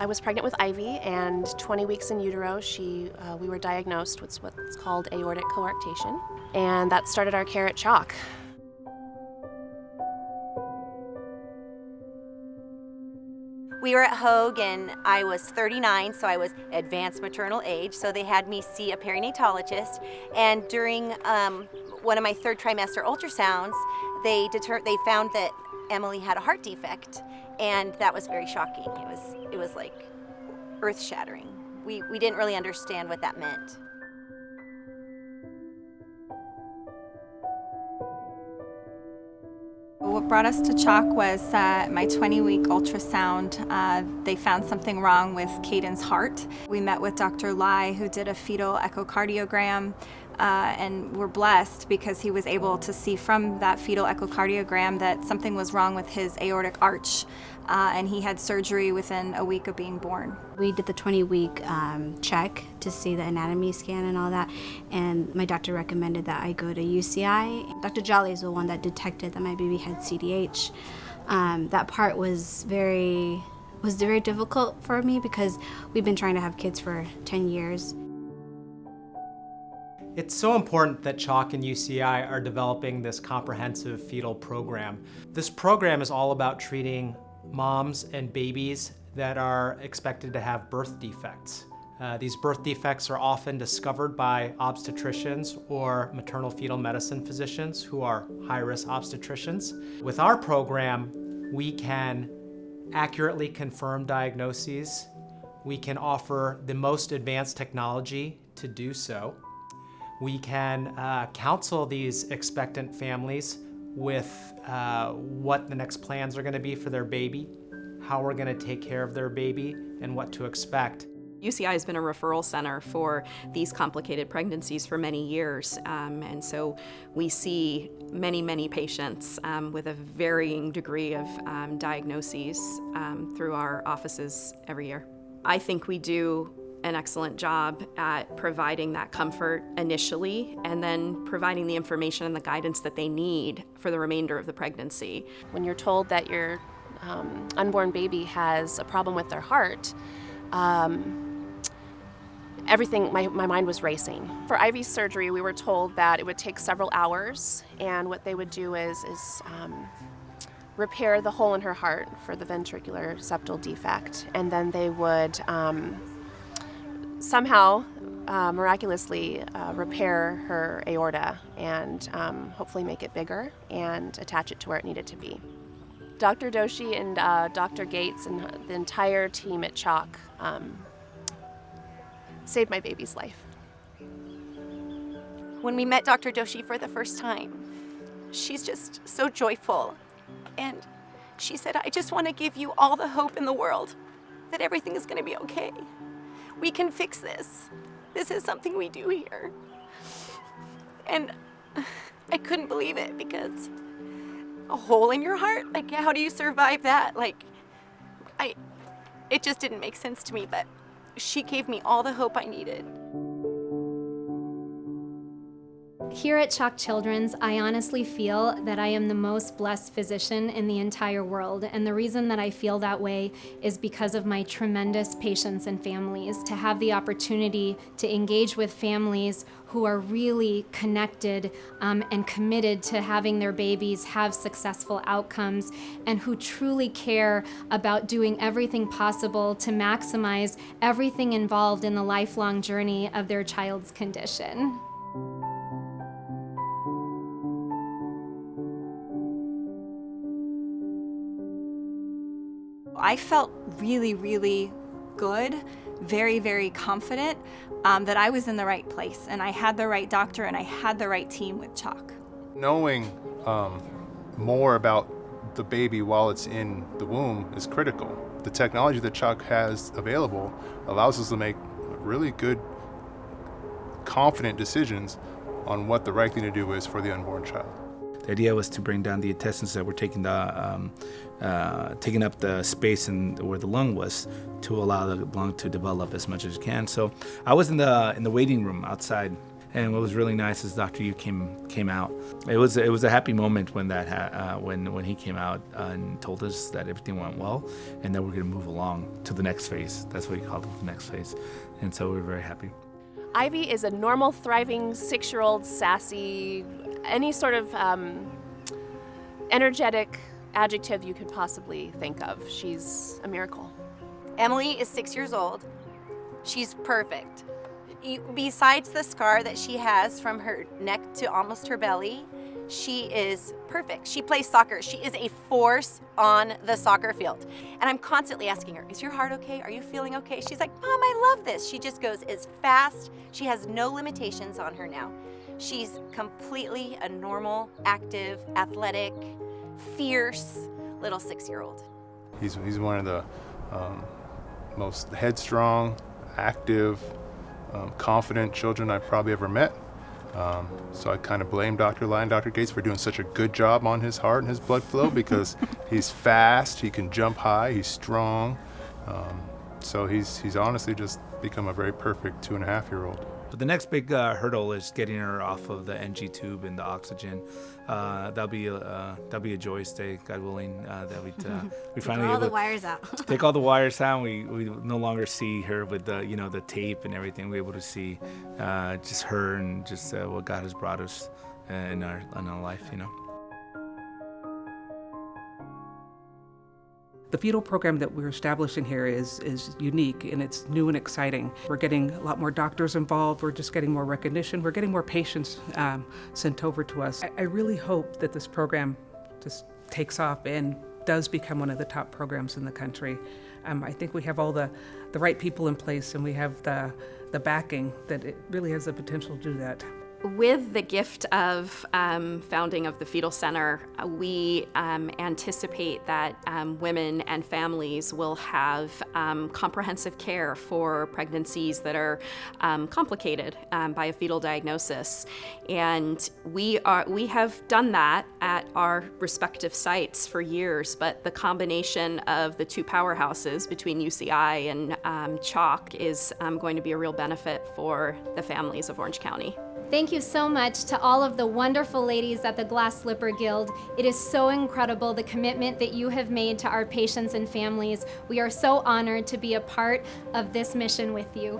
I was pregnant with Ivy, and 20 weeks in utero, we were diagnosed with what's called aortic coarctation, and that started our care at CHOC. We were at Hoag and I was 39, so I was advanced maternal age, so they had me see a perinatologist, and during one of my third trimester ultrasounds, they found that Emilee had a heart defect, and that was very shocking. It was like earth-shattering. We didn't really understand what that meant. What brought us to CHOC was my 20-week ultrasound. They found something wrong with Cayden's heart. We met with Dr. Lai, who did a fetal echocardiogram, and we're blessed because he was able to see from that fetal echocardiogram that something was wrong with his aortic arch, and he had surgery within a week of being born. We did the 20-week check to see the anatomy scan and all that, and my doctor recommended that I go to UCI. Dr. Jolly is the one that detected that my baby had CDH. That part was very difficult for me because we've been trying to have kids for 10 years. It's so important that CHOC and UCI are developing this comprehensive fetal program. This program is all about treating moms and babies that are expected to have birth defects. These birth defects are often discovered by obstetricians or maternal fetal medicine physicians who are high-risk obstetricians. With our program, we can accurately confirm diagnoses. We can offer the most advanced technology to do so. We can counsel these expectant families with what the next plans are going to be for their baby, how we're going to take care of their baby, and what to expect. UCI has been a referral center for these complicated pregnancies for many years, and so we see many patients with a varying degree of diagnoses through our offices every year. I think we do an excellent job at providing that comfort initially and then providing the information and the guidance that they need for the remainder of the pregnancy. When you're told that your unborn baby has a problem with their heart, everything, my mind was racing. For Ivy's surgery, we were told that it would take several hours, and what they would do is repair the hole in her heart for the ventricular septal defect, and then they would somehow miraculously repair her aorta and hopefully make it bigger and attach it to where it needed to be. Dr. Doshi and Dr. Gates and the entire team at CHOC saved my baby's life. When we met Dr. Doshi for the first time, she's just so joyful. And she said, I just want to give you all the hope in the world that everything is going to be okay. We can fix this. This is something we do here. And I couldn't believe it because a hole in your heart? Like, how do you survive that? It just didn't make sense to me, but she gave me all the hope I needed. Here at CHOC Children's, I honestly feel that I am the most blessed physician in the entire world, and the reason that I feel that way is because of my tremendous patients and families. To have the opportunity to engage with families who are really connected and committed to having their babies have successful outcomes, and who truly care about doing everything possible to maximize everything involved in the lifelong journey of their child's condition. I felt really good, very confident that I was in the right place and I had the right doctor and I had the right team with CHOC. Knowing more about the baby while it's in the womb is critical. The technology that CHOC has available allows us to make really good, confident decisions on what the right thing to do is for the unborn child. The idea was to bring down the intestines that were taking up the space where the lung was, to allow the lung to develop as much as it can. So I was in the waiting room outside, And what was really nice is Dr. Yu came out. It was a happy moment when when he came out and told us that everything went well and that we're going to move along to the next phase. That's what he called it, the next phase. And so we're very happy. Ivy is a normal, thriving 6-year-old, sassy, any sort of energetic adjective you could possibly think of. She's a miracle. Emilee is 6 years old. She's perfect. Besides the scar that she has from her neck to almost her belly, she is perfect. She plays soccer. She is a force on the soccer field. And I'm constantly asking her, is your heart okay? Are you feeling okay? She's like, Mom, I love this. She just goes as fast. She has no limitations on her now. She's completely a normal, active, athletic, fierce little 6-year-old. He's one of the most headstrong, active, confident children I've probably ever met. So I kind of blame Dr. Lai and Dr. Gates for doing such a good job on his heart and his blood flow because he's fast, he can jump high, he's strong. So he's honestly just become a very perfect 2.5-year-old. But the next big hurdle is getting her off of the NG tube and the oxygen. That'll be a joyous day, God willing. That we finally all the wires out. take all the wires out. We no longer see her with the tape and everything. We're able to see just her and just what God has brought us in our life. The fetal program that we're establishing here is unique and it's new and exciting. We're getting a lot more doctors involved. We're just getting more recognition. We're getting more patients sent over to us. I really hope that this program just takes off and does become one of the top programs in the country. I think we have all the right people in place and we have the backing that it really has the potential to do that. With the gift of founding of the Fetal Center, we anticipate that women and families will have comprehensive care for pregnancies that are complicated by a fetal diagnosis. And we have done that at our respective sites for years, but the combination of the two powerhouses between UCI and CHOC is going to be a real benefit for the families of Orange County. Thank you so much to all of the wonderful ladies at the Glass Slipper Guild. It is so incredible the commitment that you have made to our patients and families. We are so honored to be a part of this mission with you.